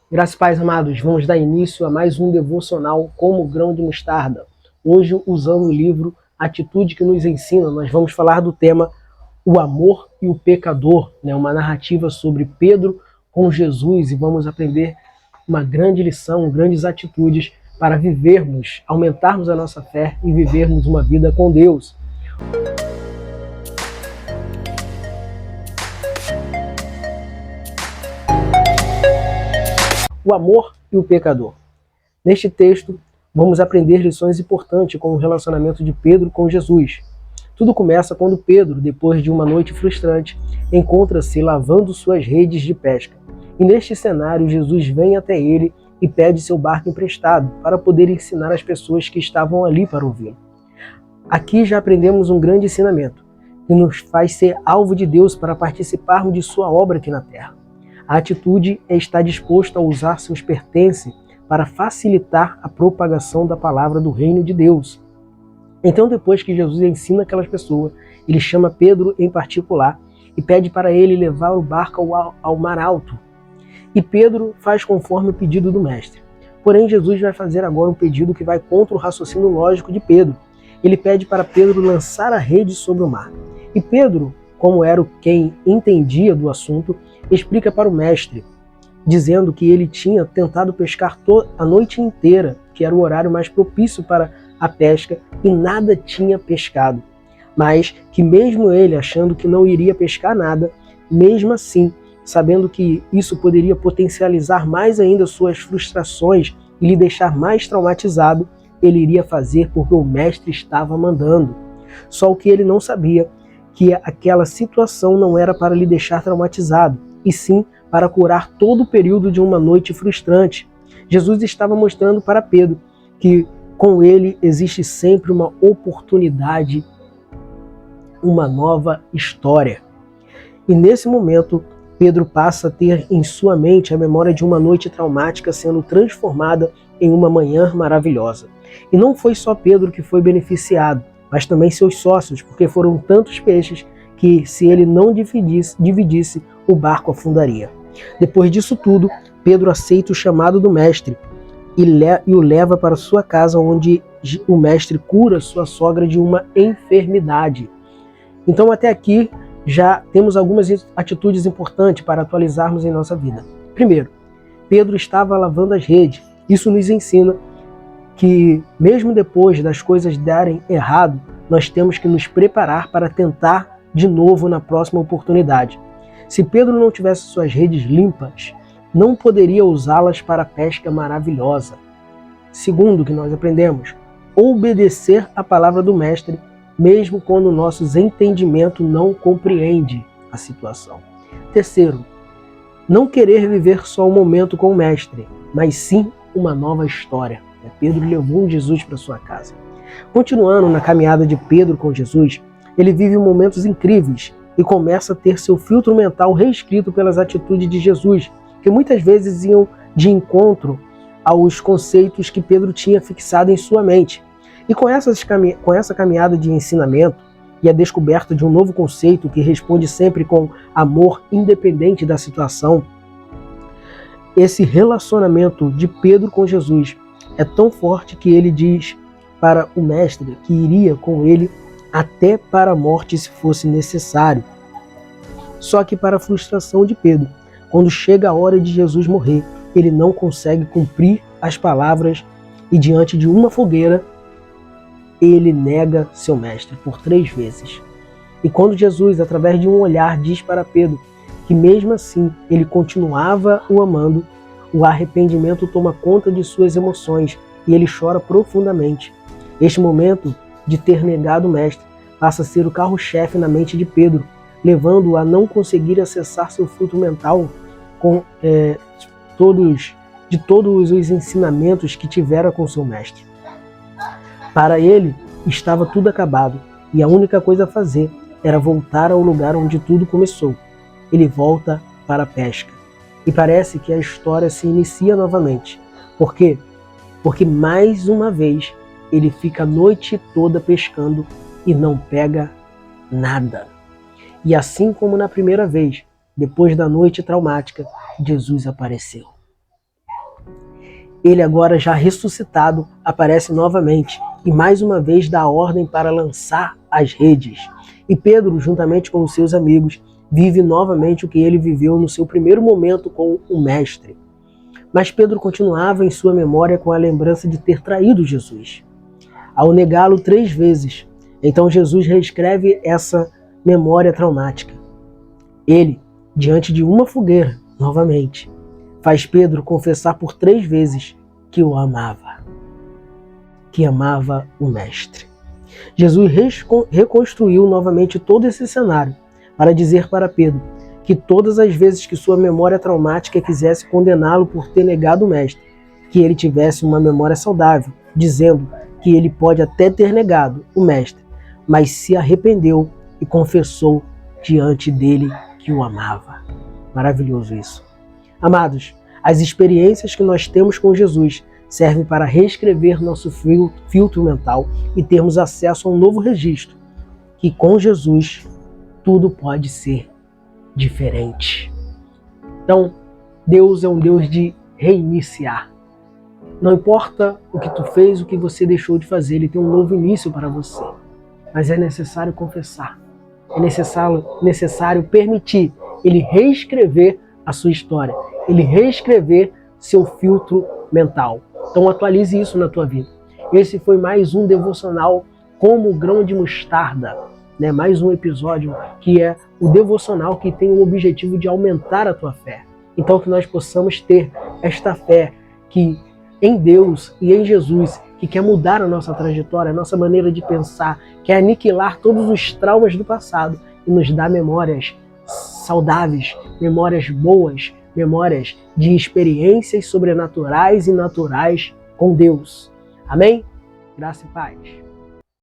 Graças e paz, amados, vamos dar início a mais um devocional como grão de mostarda. Hoje, usando o livro Atitude que nos ensina, nós vamos falar do tema O Amor e o Pecador, uma narrativa sobre Pedro com Jesus, e vamos aprender uma grande lição, grandes atitudes para vivermos, aumentarmos a nossa fé e vivermos uma vida com Deus. O amor e o pecador. Neste texto, vamos aprender lições importantes com o relacionamento de Pedro com Jesus. Tudo começa quando Pedro, depois de uma noite frustrante, encontra-se lavando suas redes de pesca. E neste cenário, Jesus vem até ele e pede seu barco emprestado para poder ensinar as pessoas que estavam ali para ouvi-lo. Aqui já aprendemos um grande ensinamento, que nos faz ser alvo de Deus para participarmos de sua obra aqui na terra. A atitude é estar disposto a usar seus pertences para facilitar a propagação da palavra do reino de Deus. Então, depois que Jesus ensina aquelas pessoas, ele chama Pedro em particular e pede para ele levar o barco ao mar alto. E Pedro faz conforme o pedido do mestre. Porém, Jesus vai fazer agora um pedido que vai contra o raciocínio lógico de Pedro. Ele pede para Pedro lançar a rede sobre o mar. E Pedro, como era quem entendia do assunto, explica para o mestre, dizendo que ele tinha tentado pescar a noite inteira, que era o horário mais propício para a pesca, e nada tinha pescado. Mas que mesmo ele achando que não iria pescar nada, mesmo assim, sabendo que isso poderia potencializar mais ainda suas frustrações e lhe deixar mais traumatizado, ele iria fazer porque o mestre estava mandando. Só o que ele não sabia, que aquela situação não era para lhe deixar traumatizado, e sim para curar todo o período de uma noite frustrante. Jesus estava mostrando para Pedro que com ele existe sempre uma oportunidade, uma nova história. E nesse momento, Pedro passa a ter em sua mente a memória de uma noite traumática sendo transformada em uma manhã maravilhosa. E não foi só Pedro que foi beneficiado, mas também seus sócios, porque foram tantos peixes que, se ele não dividisse, o barco afundaria. Depois disso tudo, Pedro aceita o chamado do mestre e o leva para sua casa, onde o mestre cura sua sogra de uma enfermidade. Então, até aqui, já temos algumas atitudes importantes para atualizarmos em nossa vida. Primeiro, Pedro estava lavando as redes. Isso nos ensina que, mesmo depois das coisas darem errado, nós temos que nos preparar para tentar de novo na próxima oportunidade. Se Pedro não tivesse suas redes limpas, não poderia usá-las para a pesca maravilhosa. Segundo, que nós aprendemos, obedecer a palavra do mestre, mesmo quando nossos entendimentos não compreendem a situação. Terceiro, não querer viver só um momento com o mestre, mas sim uma nova história. Pedro levou Jesus para sua casa. Continuando na caminhada de Pedro com Jesus, ele vive momentos incríveis e começa a ter seu filtro mental reescrito pelas atitudes de Jesus, que muitas vezes iam de encontro aos conceitos que Pedro tinha fixado em sua mente. E com essa caminhada de ensinamento e a descoberta de um novo conceito que responde sempre com amor independente da situação, esse relacionamento de Pedro com Jesus é tão forte que ele diz para o mestre que iria com ele até para a morte se fosse necessário. Só que, para a frustração de Pedro, quando chega a hora de Jesus morrer, ele não consegue cumprir as palavras e, diante de uma fogueira, ele nega seu mestre por 3 vezes. E quando Jesus, através de um olhar, diz para Pedro que mesmo assim ele continuava o amando, o arrependimento toma conta de suas emoções e ele chora profundamente. Este momento de ter negado o mestre passa a ser o carro-chefe na mente de Pedro, levando-o a não conseguir acessar seu fruto mental de todos os ensinamentos que tivera com seu mestre. Para ele, estava tudo acabado e a única coisa a fazer era voltar ao lugar onde tudo começou. Ele volta para a pesca. E parece que a história se inicia novamente. Por quê? Porque mais uma vez ele fica a noite toda pescando e não pega nada. E assim como na primeira vez, depois da noite traumática, Jesus apareceu. ele agora já ressuscitado aparece novamente e mais uma vez dá ordem para lançar as redes. E Pedro, juntamente com os seus amigos, vive novamente o que ele viveu no seu primeiro momento com o Mestre. Mas Pedro continuava em sua memória com a lembrança de ter traído Jesus, ao negá-lo 3 vezes. Então Jesus reescreve essa memória traumática. Ele, diante de uma fogueira, novamente, faz Pedro confessar por 3 vezes que o amava, que amava o Mestre. Jesus reconstruiu novamente todo esse cenário para dizer para Pedro que todas as vezes que sua memória traumática quisesse condená-lo por ter negado o Mestre, que ele tivesse uma memória saudável, dizendo que ele pode até ter negado o Mestre, mas se arrependeu e confessou diante dele que o amava. Maravilhoso isso. Amados, as experiências que nós temos com Jesus servem para reescrever nosso filtro mental e termos acesso a um novo registro, que com Jesus tudo pode ser diferente. Então, Deus é um Deus de reiniciar. Não importa o que tu fez, o que você deixou de fazer, Ele tem um novo início para você. Mas é necessário confessar. É necessário permitir Ele reescrever a sua história. Ele reescrever seu filtro mental. Então atualize isso na tua vida. Esse foi mais um devocional como grão de mostarda. Mais um episódio que é o devocional que tem o objetivo de aumentar a tua fé. Então que nós possamos ter esta fé que em Deus e em Jesus, que quer mudar a nossa trajetória, a nossa maneira de pensar, quer aniquilar todos os traumas do passado e nos dar memórias saudáveis, memórias boas, memórias de experiências sobrenaturais e naturais com Deus. Amém? Graça e paz.